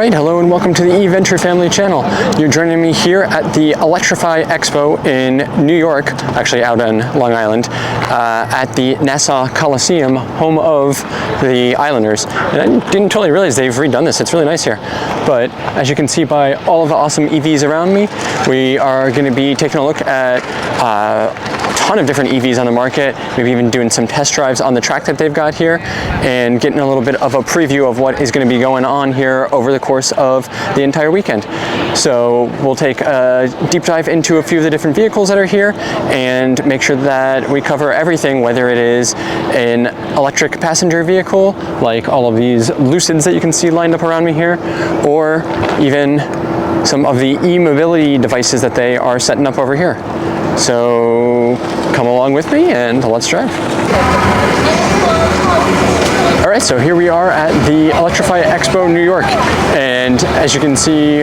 Alright, hello and welcome to the eVenture Family channel. You're joining me here at the Electrify Expo in New York, actually out on Long Island, at the Nassau Coliseum, home of the Islanders. And I didn't totally realize they've redone this. It's really nice here. But as you can see by all of the awesome EVs around me, we are going to be taking a look at a ton of different EVs on the market, maybe even doing some test drives on the track that they've got here, and getting a little bit of a preview of what is going to be going on here over the course of the entire weekend. So we'll take a deep dive into a few of the different vehicles that are here and make sure that we cover everything, whether it is an electric passenger vehicle, like all of these Lucids that you can see lined up around me here, or even some of the e-mobility devices that they are setting up over here. So come along with me and let's drive. Alright, so here we are at the Electrify Expo New York, and as you can see,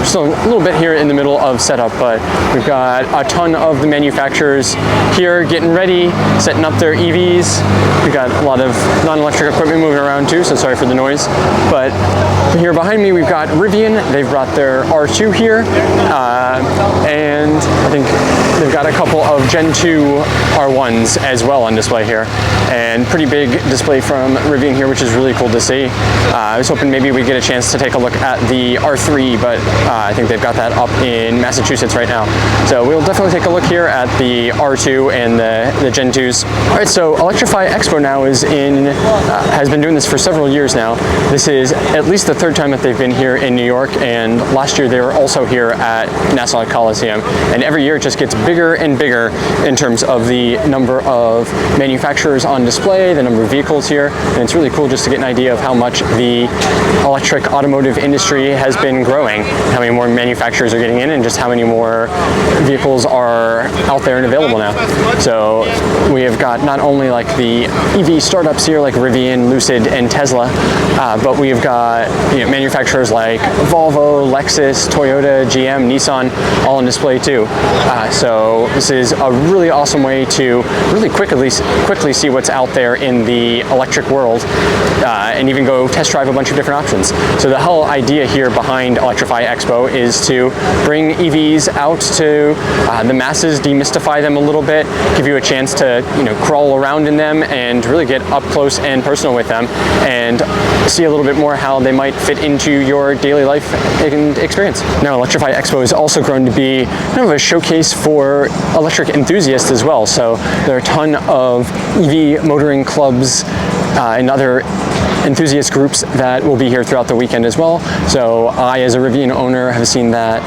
still a little bit here in the middle of setup, but we've got a ton of the manufacturers here getting ready, setting up their EVs. We've got a lot of non-electric equipment moving around too, so sorry for the noise. But here behind me we've got Rivian. They've brought their R2 here, and I think they've got a couple of Gen 2 R1s as well on display here, and pretty big display from Rivian here, which is really cool to see. I was hoping maybe we get a chance to take a look at the R3, but I think they've got that up in Massachusetts right now. So we'll definitely take a look here at the R2 and the Gen 2s. All right, so Electrify Expo now is has been doing this for several years now. This is at least the third time that they've been here in New York, and last year they were also here at Nassau Coliseum. And every year it just gets bigger and bigger in terms of the number of manufacturers on display, the number of vehicles here, and it's really cool just to get an idea of how much the electric automotive industry has been growing, how many more manufacturers are getting in, and just how many more vehicles are out there and available now. So we have got not only like the EV startups here like Rivian, Lucid, and Tesla, but we have got manufacturers like Volvo, Lexus, Toyota, GM, Nissan, all on display too. So this is a really awesome way to really quickly see what's out there in the electric world, and even go test drive a bunch of different options. So the whole idea here behind Electrify Expo is to bring EVs out to the masses, demystify them a little bit, give you a chance to crawl around in them and really get up close and personal with them, and see a little bit more how they might fit into your daily life and experience. Now, Electrify Expo has also grown to be kind of a showcase for electric enthusiasts as well. So there are a ton of EV motoring clubs and other enthusiast groups that will be here throughout the weekend as well. So I, as a Rivian owner, have seen that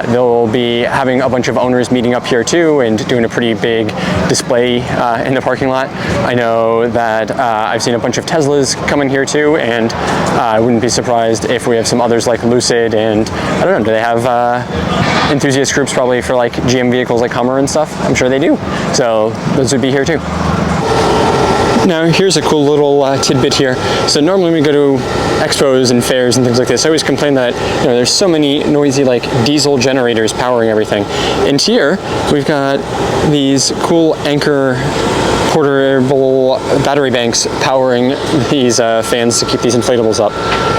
they'll be having a bunch of owners meeting up here too and doing a pretty big display in the parking lot. I know that I've seen a bunch of Teslas coming here too, and I wouldn't be surprised if we have some others like Lucid, and I don't know, do they have enthusiast groups probably for like GM vehicles like Hummer and stuff? I'm sure they do. So those would be here too. Now here's a cool little tidbit here. So normally when we go to expos and fairs and things like this, I always complain that there's so many noisy like diesel generators powering everything. And here we've got these cool Anchor portable battery banks powering these fans to keep these inflatables up.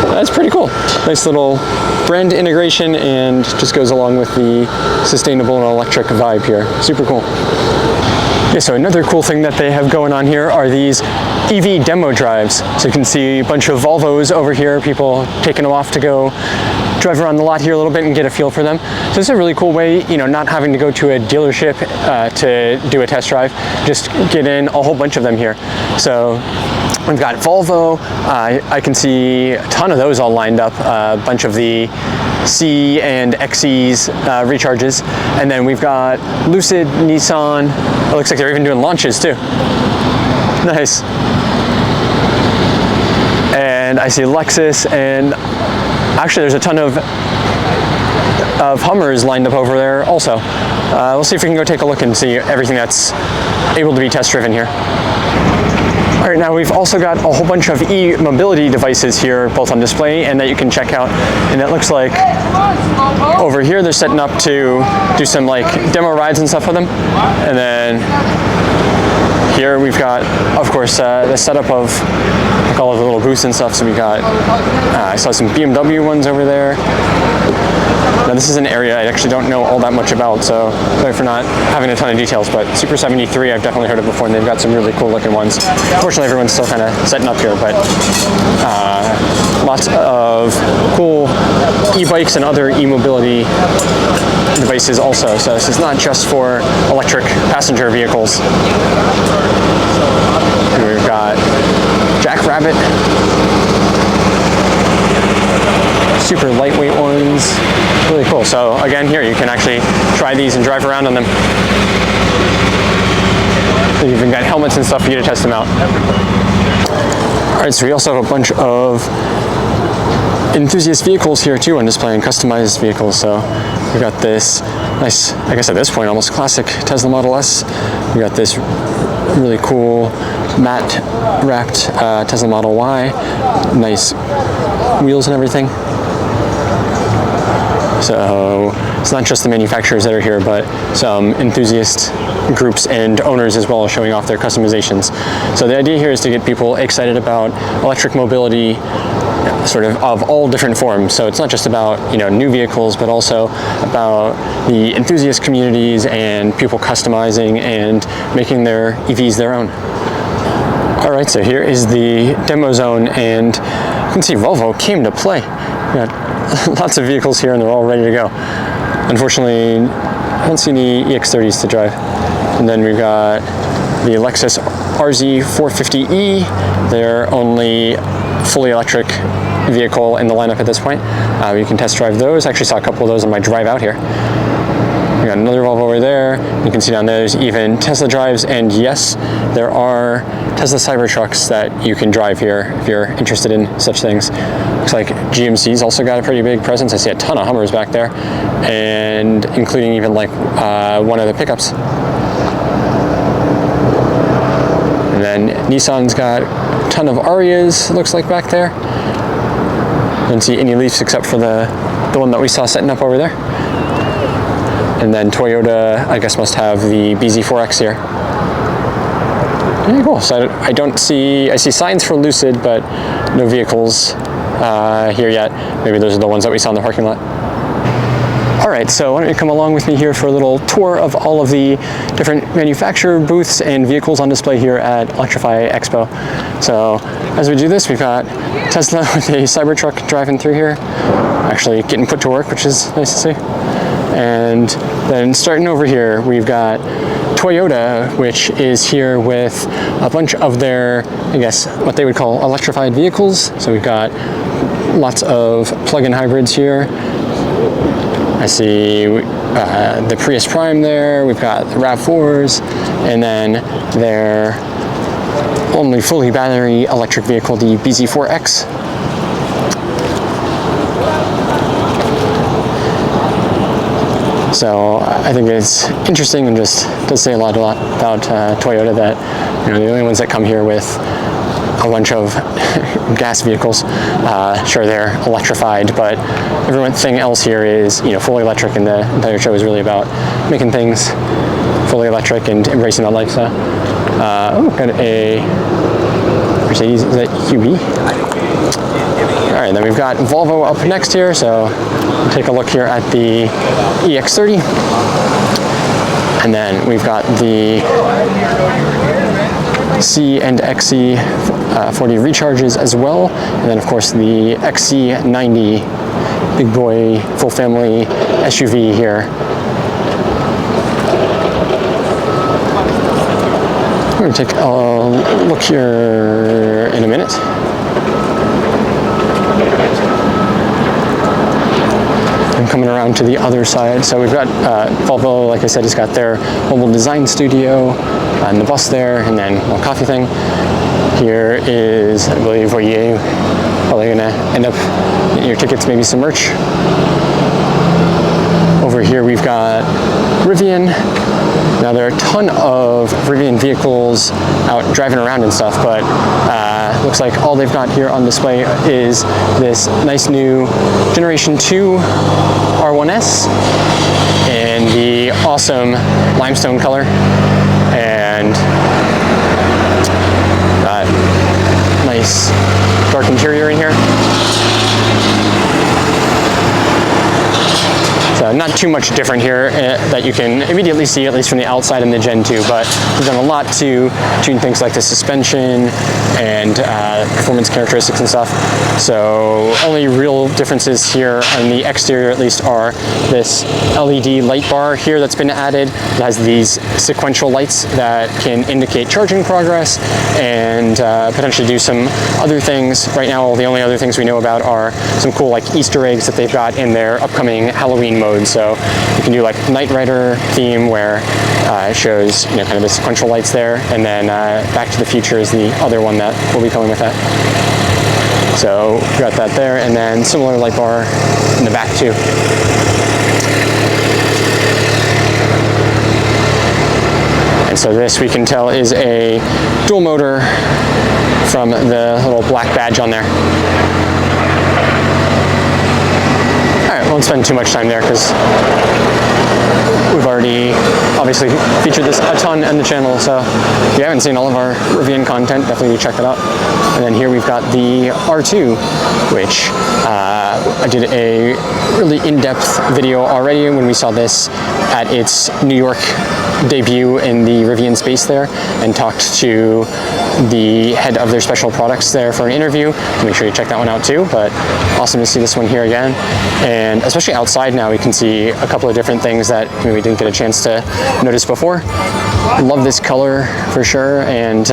That's pretty cool. Nice little brand integration, and just goes along with the sustainable and electric vibe here. Super cool. Yeah, so another cool thing that they have going on here are these EV demo drives. So you can see a bunch of Volvos over here, people taking them off to go drive around the lot here a little bit and get a feel for them. So this is a really cool way, not having to go to a dealership to do a test drive, just get in a whole bunch of them here. So we've got Volvo, I can see a ton of those all lined up, a bunch of the C and XC's recharges, and then we've got Lucid, Nissan. It looks like they're even doing launches too. Nice. And I see Lexus, and actually there's a ton of Hummers lined up over there also. We'll see if we can go take a look and see everything that's able to be test driven here. All right, now we've also got a whole bunch of e-mobility devices here, both on display and that you can check out. And it looks like over here they're setting up to do some like demo rides and stuff with them. And then here we've got, of course, the setup of like all of the little booths and stuff. So we got, I saw some BMW ones over there. Now this is an area I actually don't know all that much about, so sorry for not having a ton of details, but Super 73 I've definitely heard of before, and they've got some really cool looking ones. Unfortunately, everyone's still kind of setting up here, but lots of cool e-bikes and other e-mobility devices also. So this is not just for electric passenger vehicles. Here we've got Jackrabbit. Super lightweight ones, really cool. So again, here you can actually try these and drive around on them. They've even got helmets and stuff for you to test them out. All right, so we also have a bunch of enthusiast vehicles here too on display, and customized vehicles. So we got this nice, I guess at this point, almost classic Tesla Model S. We got this really cool matte wrapped Tesla Model Y, nice wheels and everything. So it's not just the manufacturers that are here, but some enthusiast groups and owners as well showing off their customizations. So the idea here is to get people excited about electric mobility, sort of all different forms. So it's not just about, you know, new vehicles, but also about the enthusiast communities and people customizing and making their EVs their own. All right, so here is the demo zone, and you can see Volvo came to play. We got lots of vehicles here and they're all ready to go. Unfortunately, I don't see any EX30s to drive. And then we've got the Lexus RZ450e. They're only fully electric vehicle in the lineup at this point. You can test drive those. I actually saw a couple of those on my drive out here. We got another Volvo over there. You can see down there, there's even Tesla drives, and yes, there are Tesla Cybertrucks that you can drive here if you're interested in such things. Looks like GMC's also got a pretty big presence. I see a ton of Hummers back there, and including even like one of the pickups. And then Nissan's got a ton of Arias, looks like, back there. Didn't see any Leafs except for the one that we saw setting up over there. And then Toyota, I guess, must have the BZ4X here. Yeah, cool. So I don't see, I see signs for Lucid, but no vehicles here yet. Maybe those are the ones that we saw in the parking lot. All right, so why don't you come along with me here for a little tour of all of the different manufacturer booths and vehicles on display here at Electrify Expo. So as we do this, we've got Tesla with a Cybertruck driving through here, actually getting put to work, which is nice to see. And then starting over here, we've got Toyota, which is here with a bunch of their, I guess, what they would call electrified vehicles. So we've got lots of plug-in hybrids here. I see the Prius Prime there. We've got the RAV4s, and then their only fully battery electric vehicle, the BZ4X. So I think it's interesting, and just does say a lot about Toyota, that, you know, the only ones that come here with a bunch of gas vehicles. Sure, they're electrified, but everything else here is, you know, fully electric, and the entire show is really about making things fully electric and embracing that lifestyle. Got a Mercedes, is that QB? All right, then we've got Volvo up next here, so we'll take a look here at the EX30. And then we've got the C and XC40 recharges as well. And then of course the XC90 big boy full family SUV here. We're going to take a look here in a minute. I'm coming around to the other side. So we've got Volvo, like I said, has got their mobile design studio and the bus there, and then a coffee thing. Here is, I believe, where you probably gonna end up getting your tickets, maybe some merch. Over here we've got Rivian. Now there are a ton of Rivian vehicles out driving around and stuff, but looks like all they've got here on display is this nice new Generation 2 R1S in the awesome limestone color. And dark interior in here. So not too much different here that you can immediately see, at least from the outside in the Gen 2, but we've done a lot to tune things like the suspension and performance characteristics and stuff. So only real differences here on the exterior at least are this LED light bar here that's been added. It has these sequential lights that can indicate charging progress and potentially do some other things. Right now, the only other things we know about are some cool like Easter eggs that they've got in their upcoming Halloween mode. So you can do like Knight Rider theme where it shows kind of the sequential lights there, and then Back to the Future is the other one that will be coming with that. So we got that there, and then similar light bar in the back too. And so this we can tell is a dual motor from the little black badge on there. I won't spend too much time there because we've already obviously featured this a ton on the channel, so if you haven't seen all of our Rivian content, definitely check it out. And then here we've got the R2, which I did a really in-depth video already when we saw this at its New York debut in the Rivian space there, and talked to the head of their special products there for an interview. Make sure you check that one out too, but awesome to see this one here again. And especially outside now, we can see a couple of different things that maybe we didn't get a chance to notice before. Love this color for sure, and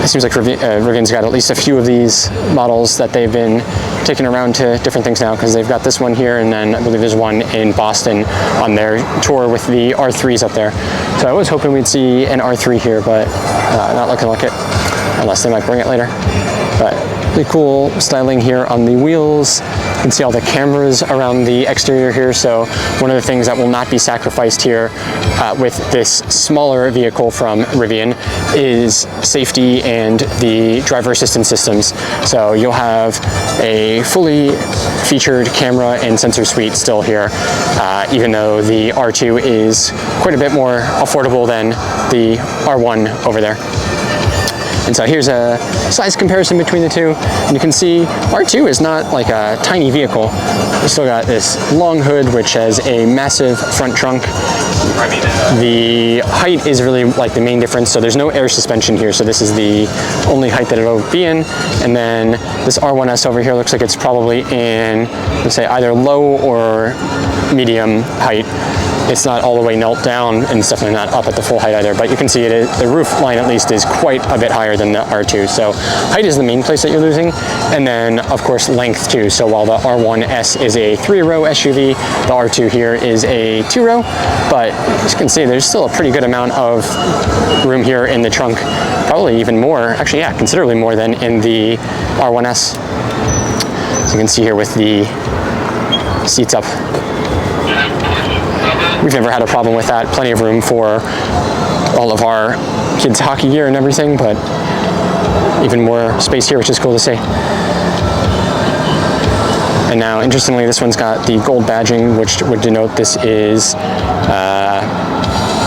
it seems like Rivian's got at least a few of these models that they've been taking around to different things now, because they've got this one here, and then I believe there's one in Boston on their tour with the R3s up there. So I was hoping we'd see an R3 here, but not looking like it, unless they might bring it later. But really cool styling here on the wheels. You can see all the cameras around the exterior here. So one of the things that will not be sacrificed here with this smaller vehicle from Rivian is safety and the driver assistance systems. So you'll have a fully featured camera and sensor suite still here, even though the R2 is quite a bit more affordable than the R1 over there. And so here's a size comparison between the two. And you can see R2 is not like a tiny vehicle. We still got this long hood, which has a massive front trunk. The height is really like the main difference. So there's no air suspension here. So this is the only height that it'll be in. And then this R1S over here looks like it's probably in, let's say, either low or medium height. It's not all the way knelt down, and it's definitely not up at the full height either, but you can see the roof line at least is quite a bit higher than the R2. So height is the main place that you're losing, and then of course length too. So while the R1S is a 3-row SUV, the R2 here is a 2-row, but as you can see, there's still a pretty good amount of room here in the trunk, probably even more, actually yeah, considerably more than in the R1S. So you can see here with the seats up. We've never had a problem with that. Plenty of room for all of our kids' hockey gear and everything, but even more space here, which is cool to see. And now, interestingly, this one's got the gold badging, which would denote this is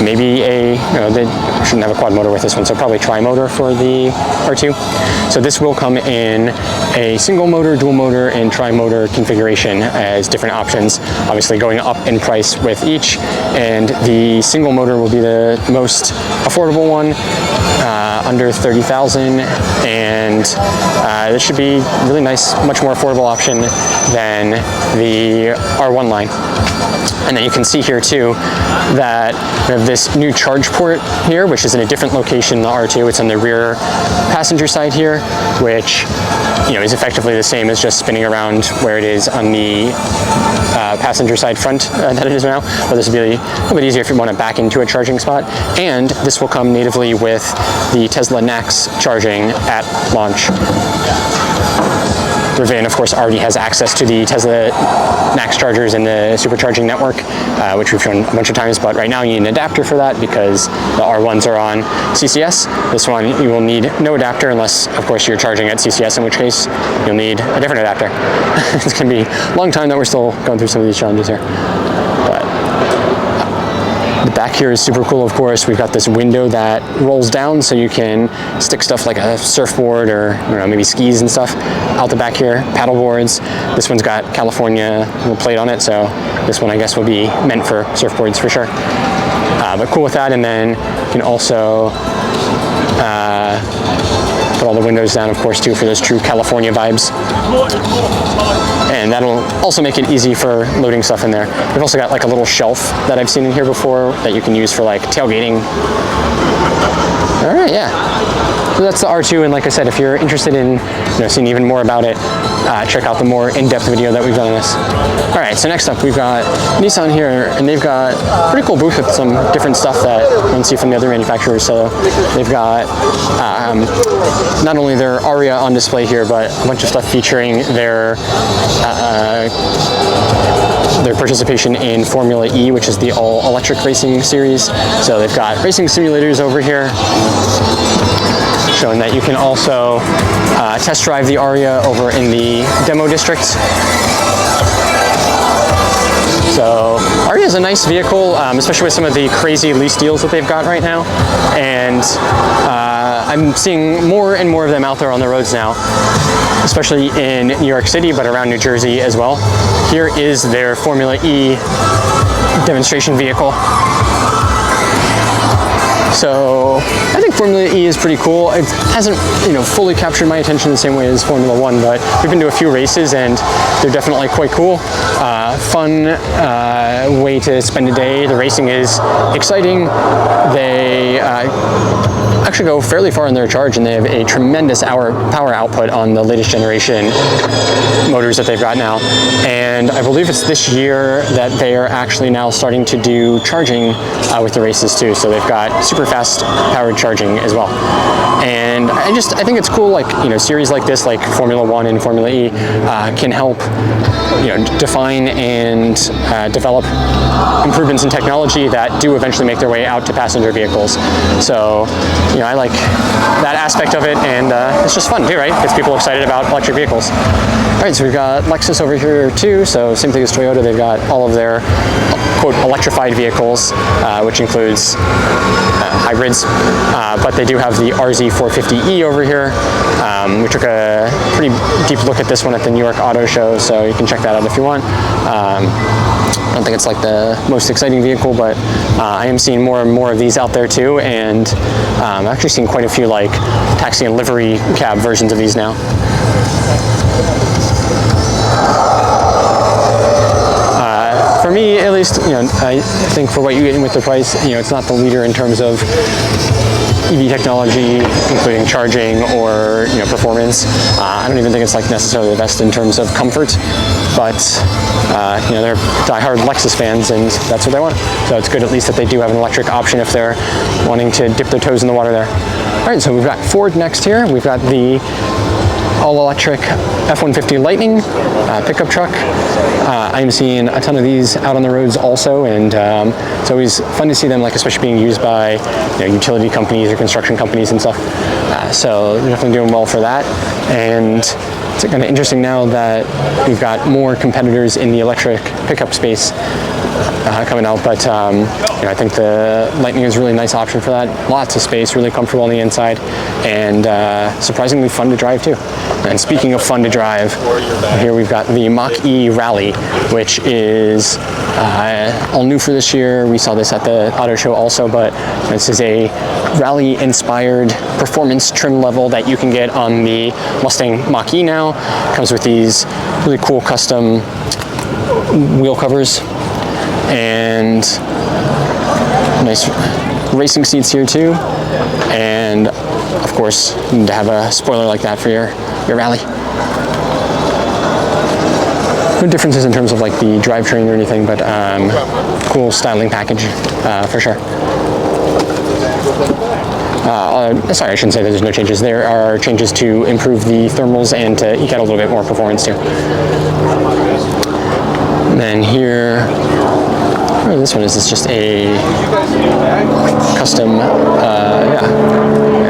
maybe a, they shouldn't have a quad motor with this one, so probably tri-motor for the R2. So this will come in a single motor, dual motor, and tri-motor configuration as different options, obviously going up in price with each. And the single motor will be the most affordable one, under $30,000, and this should be really nice, much more affordable option than the R1 line. And then you can see here too that we have this new charge port here, which is in a different location than the R2. It's on the rear passenger side here, which is effectively the same as just spinning around where it is on the passenger side front that it is now. But this will be a little bit easier if you want to back into a charging spot. And this will come natively with the Tesla NACS charging at launch. Rivian, of course, already has access to the Tesla NACS chargers in the SuperCharging network, which we've shown a bunch of times, but right now you need an adapter for that because the R1s are on CCS. This one, you will need no adapter unless, of course, you're charging at CCS, in which case you'll need a different adapter. It's going to be a long time that we're still going through some of these challenges here. But The back here is super cool, of course. We've got this window that rolls down so you can stick stuff like a surfboard or, I don't know, maybe skis and stuff out the back here, paddle boards. This one's got California plate on it, so this one I guess will be meant for surfboards for sure. But cool with that, and then you can also put all the windows down, of course, too, for those true California vibes. And that'll also make it easy for loading stuff in there. We've also got like a little shelf that I've seen in here before that you can use for like tailgating. All right, yeah. So that's the R2, and like I said, if you're interested in seeing even more about it, check out the more in-depth video that we've done on this. All right, so next up we've got Nissan here, and they've got a pretty cool booth with some different stuff that you don't see from the other manufacturers. So they've got not only their Aria on display here, but a bunch of stuff featuring their participation in Formula E, which is the all-electric racing series. So they've got racing simulators over here, showing that you can also test drive the Aria over in the demo district. So Aria is a nice vehicle, especially with some of the crazy lease deals that they've got right now. And I'm seeing more and more of them out there on the roads now, especially in New York City, but around New Jersey as well. Here is their Formula E demonstration vehicle. So I think Formula E is pretty cool. It hasn't, fully captured my attention the same way as Formula One, but we've been to a few races and they're definitely quite cool. Fun way to spend a day. The racing is exciting. They actually go fairly far in their charge, and they have a tremendous power output on the latest generation motors that they've got now. And I believe it's this year that they are actually now starting to do charging with the races too. So they've got super fast powered charging as well. And I think it's cool, like, series like this, like Formula One and Formula E, can help, define and develop improvements in technology that do eventually make their way out to passenger vehicles. So, I like that aspect of it, and it's just fun too, right? Gets people excited about electric vehicles. All right, so we've got Lexus over here too. So same thing as Toyota, they've got all of their quote electrified vehicles, which includes hybrids, but they do have the RZ450E over here. We took a pretty deep look at this one at the New York Auto Show, so you can check that out if you want. I don't think it's like the most exciting vehicle, but I am seeing more and more of these out there too, and I've actually seen quite a few like taxi and livery cab versions of these now. For me, at least, I think for what you get with the price, it's not the leader in terms of EV technology, including charging or performance. I don't even think it's like necessarily the best in terms of comfort, but they're diehard Lexus fans, and that's what they want. So it's good at least that they do have an electric option if they're wanting to dip their toes in the water there. All right, so we've got Ford next here. We've got the all-electric F-150 Lightning pickup truck. I'm seeing a ton of these out on the roads also, and it's always fun to see them, like especially being used by utility companies or construction companies and stuff. So they're definitely doing well for that. And it's kind of interesting now that we've got more competitors in the electric pickup space coming out, but I think the Lightning is a really nice option for that. Lots of space, really comfortable on the inside, and surprisingly fun to drive too. And speaking of fun to drive, here we've got the Mach-E Rally, which is all new for this year. We saw this at the auto show also, but this is a rally-inspired performance trim level that you can get on the Mustang Mach-E now. Comes with these really cool custom wheel covers and nice racing seats here too, and of course you need to have a spoiler like that for your rally. No differences in terms of like the drivetrain or anything, but cool styling package for sure. Sorry, I shouldn't say that there's no changes. There are changes to improve the thermals and to eke out a little bit more performance too. And then here, this one is just a custom,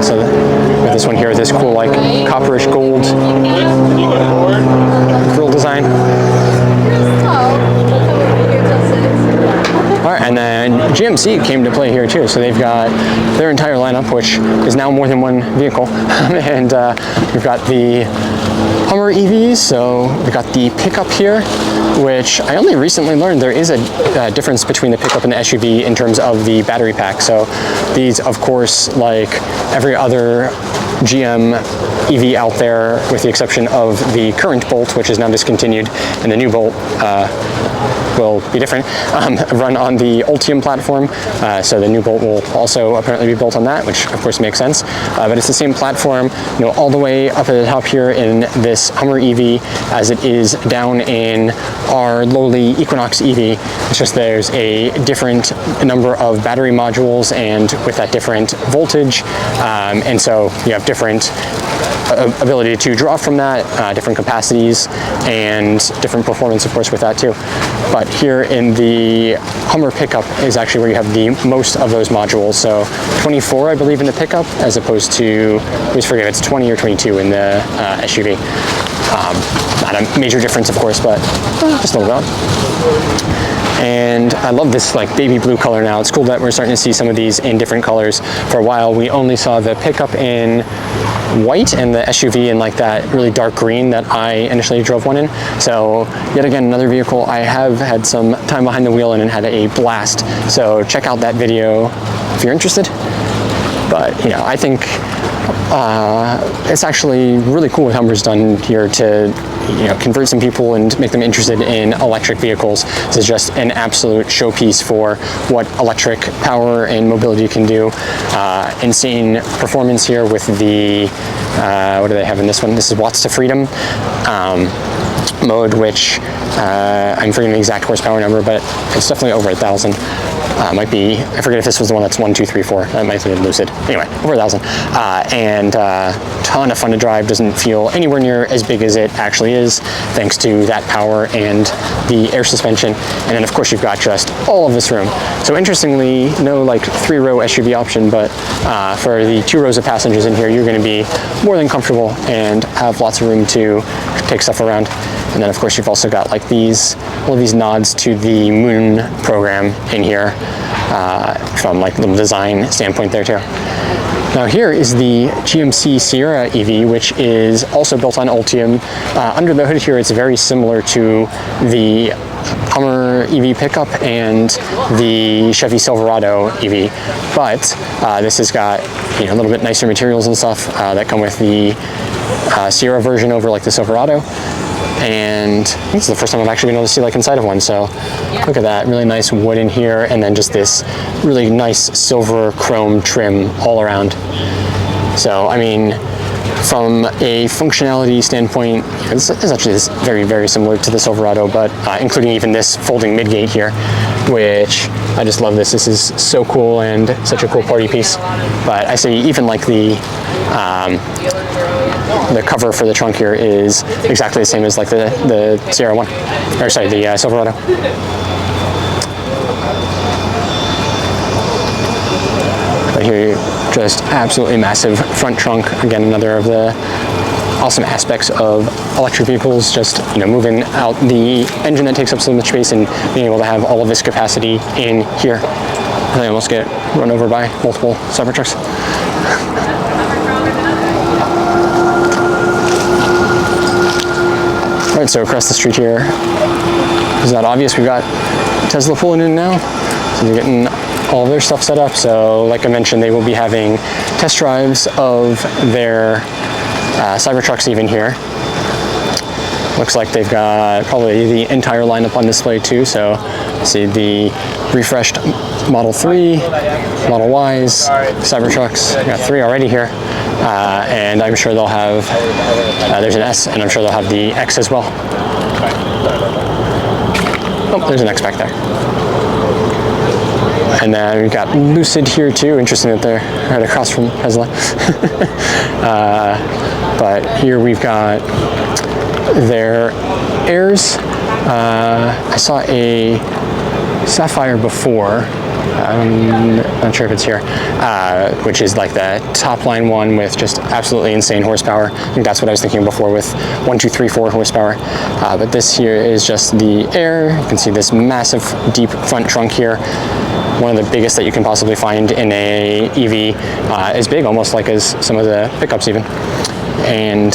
so with this one here, this cool like copperish gold grill design. All right, and then GMC came to play here too. So they've got their entire lineup, which is now more than one vehicle. And we've got the Hummer EVs, so we've got the pickup here, which I only recently learned there is a difference between the pickup and the SUV in terms of the battery pack. So these, of course, like every other GM EV out there, with the exception of the current Bolt, which is now discontinued, and the new Bolt will be different, run on the Ultium platform. So the new Bolt will also apparently be built on that, which of course makes sense. But it's the same platform, you know, all the way up at the top here in this Hummer EV as it is down in our lowly Equinox EV. It's just there's a different number of battery modules, and with that different voltage, and so you have different ability to draw from that, different capacities, and different performance, of course, with that too. But here in the Hummer pickup is actually where you have the most of those modules. So 24, I believe, in the pickup, as opposed to, I always forget, it's 20 or 22 in the SUV. Not a major difference, of course, but just a little bit. And I love this like baby blue color now. It's cool that we're starting to see some of these in different colors. For a while, we only saw the pickup in white and the SUV in like that really dark green that I initially drove one in. So yet again, another vehicle I have had some time behind the wheel in and had a blast. So check out that video if you're interested. But, you know, I think it's actually really cool what Hummer's done here to, you know, convert some people and make them interested in electric vehicles. This is just an absolute showpiece for what electric power and mobility can do. Insane performance here with the, what do they have in this one? This is watts to freedom mode, which I'm forgetting the exact horsepower number, but it's definitely over 1,000. Might be, I forget if this was the one that's 1, 2, 3, 4. That might be Lucid. Anyway, over 1,000. And ton of fun to drive. Doesn't feel anywhere near as big as it actually is, thanks to that power and the air suspension. And then, of course, you've got just all of this room. So interestingly, no like 3-row SUV option, but for the 2 rows of passengers in here, you're going to be more than comfortable and have lots of room to take stuff around. And then, of course, you've also got like all of these nods to the Moon program in here, from like the design standpoint there too. Now here is the GMC Sierra EV, which is also built on Ultium. Under the hood here, it's very similar to the Hummer EV pickup and the Chevy Silverado EV, but this has got, you know, a little bit nicer materials and stuff that come with the Sierra version over like the Silverado. And this is the first time I've actually been able to see like inside of one. So look at that, really nice wood in here, and then just this really nice silver chrome trim all around. So I mean, from a functionality standpoint, this is actually very, very similar to the Silverado, but including even this folding midgate here, which I just love this. This is so cool and such a cool party piece. But I say even like the cover for the trunk here is exactly the same as like the Sierra one, or sorry, the Silverado. But here, just absolutely massive front trunk. Again, another of the awesome aspects of electric vehicles, just, you know, moving out the engine that takes up so much space and being able to have all of this capacity in here. I almost get run over by multiple Cybertrucks. All right, so across the street here, is that obvious? We've got Tesla pulling in now. So they're getting all of their stuff set up. So like I mentioned, they will be having test drives of their Cybertrucks even here. Looks like they've got probably the entire lineup on display too. So see the refreshed Model 3, Model Ys, Cybertrucks. We've got 3 already here. And I'm sure they'll have, there's an S, and I'm sure they'll have the X as well. Oh, there's an X back there. And then we've got Lucid here too. Interesting that they're right across from Tesla. But here we've got their Airs. I saw a Sapphire before. I'm not sure if it's here, which is like the top line one with just absolutely insane horsepower. I think that's what I was thinking before with 1, 2, 3, 4 horsepower. But this here is just the Air. You can see this massive deep front trunk here. one of the biggest that you can possibly find in a EV. Is big, almost like as some of the pickups even. And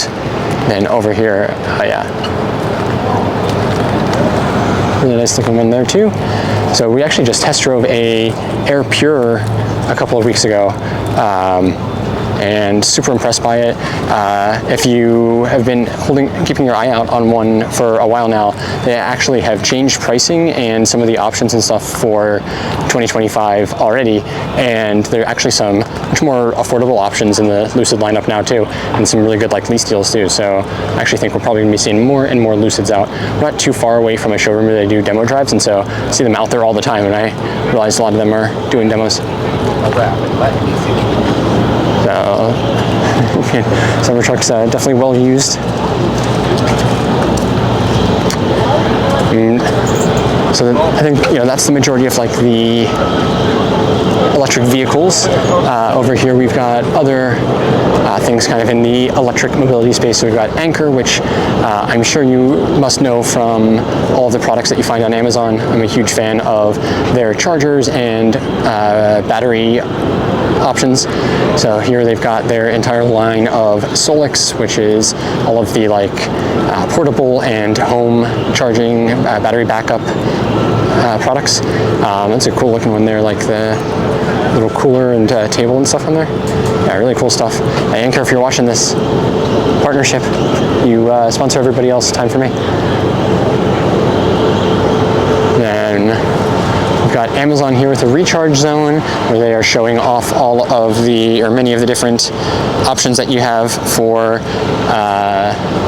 then over here, yeah, really nice looking one there too. So we actually just test drove a Air Pure a couple of weeks ago, and super impressed by it. If you have been keeping your eye out on one for a while now, they actually have changed pricing and some of the options and stuff for 2025 already, and there are actually some much more affordable options in the Lucid lineup now too, and some really good like lease deals too. So I actually think we're probably going to be seeing more and more Lucids out. We're not too far away from a showroom where they do demo drives, and so I see them out there all the time, and I realized a lot of them are doing demos. So, Cybertruck's definitely well used. So I think that's the majority of like the electric vehicles. Over here we've got other things kind of in the electric mobility space. So we've got Anchor, which I'm sure you must know from all of the products that you find on Amazon. I'm a huge fan of their chargers and battery options. So here they've got their entire line of Solix, which is all of the like portable and home charging battery backup products. That's a cool looking one there, like the little cooler and table and stuff on there. Yeah, really cool stuff. Hey, Anchor, if you're watching this partnership, you sponsor everybody else, time for me. Then we've got Amazon here with a recharge zone, where they are showing off all of the, or many of the different options that you have for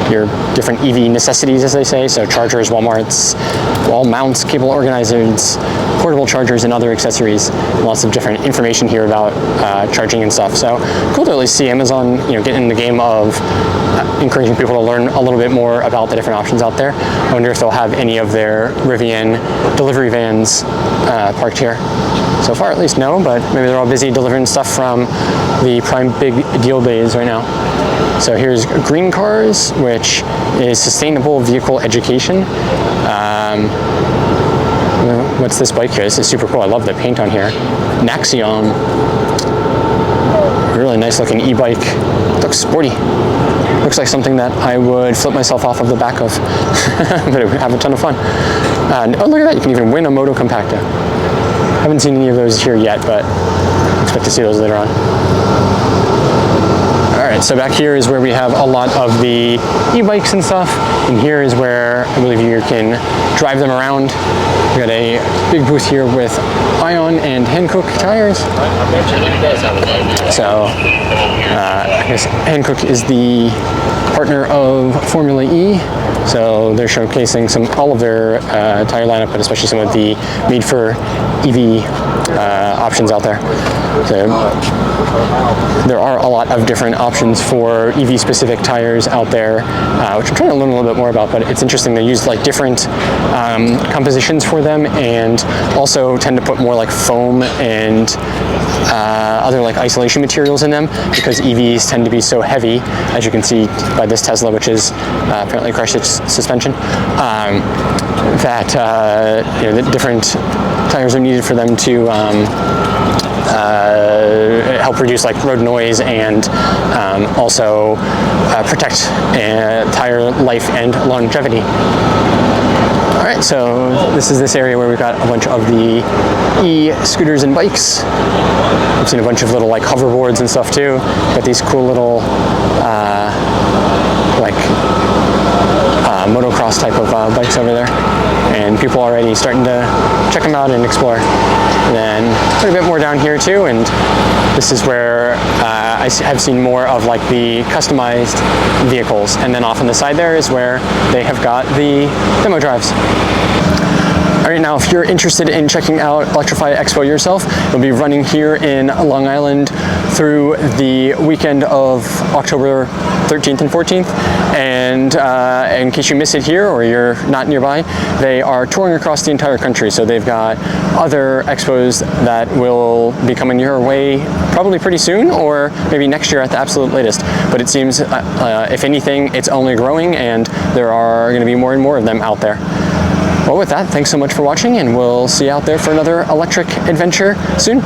your different EV necessities, as they say. So chargers, wall mounts, cable organizers, portable chargers, and other accessories. Lots of different information here about charging and stuff. So cool to at least see Amazon, get in the game of encouraging people to learn a little bit more about the different options out there. I wonder if they'll have any of their Rivian delivery vans parked here. So far, at least no, but maybe they're all busy delivering stuff from the Prime Big Deal Days right now. So here's Green Cars, which is sustainable vehicle education. What's this bike here? This is super cool. I love the paint on here. Nivion. Really nice looking e-bike. Looks sporty. Looks like something that I would flip myself off of the back of. But it would have a ton of fun. Oh, look at that. You can even win a Moto Compacta. Haven't seen any of those here yet, but expect to see those later on. Alright, so back here is where we have a lot of the e-bikes and stuff, and here is where I believe you can drive them around. We've got a big booth here with Ion and Hankook tires. So, I guess Hankook is the partner of Formula E, so they're showcasing all of their tire lineup, but especially some of the made for EV options out there. So there are a lot of different options for EV specific tires out there, which I'm trying to learn a little bit more about, but it's interesting. They use like different compositions for them, and also tend to put more like foam and other like isolation materials in them, because EVs tend to be so heavy, as you can see by this Tesla, which is apparently crushed its suspension, that the different tires are needed for them to help reduce like road noise, and also protect tire life and longevity. Alright, so this is this area where we've got a bunch of the e-scooters and bikes. I've seen a bunch of little like hoverboards and stuff too. Got these cool little motocross type of bikes over there, and people already starting to check them out and explore. And then quite a bit more down here too, and this is where I have seen more of like the customized vehicles, and then off on the side there is where they have got the demo drives. Alright, now if you're interested in checking out Electrify Expo yourself, it'll be running here in Long Island through the weekend of October 13th and 14th. And in case you miss it here or you're not nearby, they are touring across the entire country. So they've got other expos that will be coming your way probably pretty soon, or maybe next year at the absolute latest. But it seems, if anything, it's only growing, and there are going to be more and more of them out there. Well, with that, thanks so much for watching, and we'll see you out there for another electric adventure soon.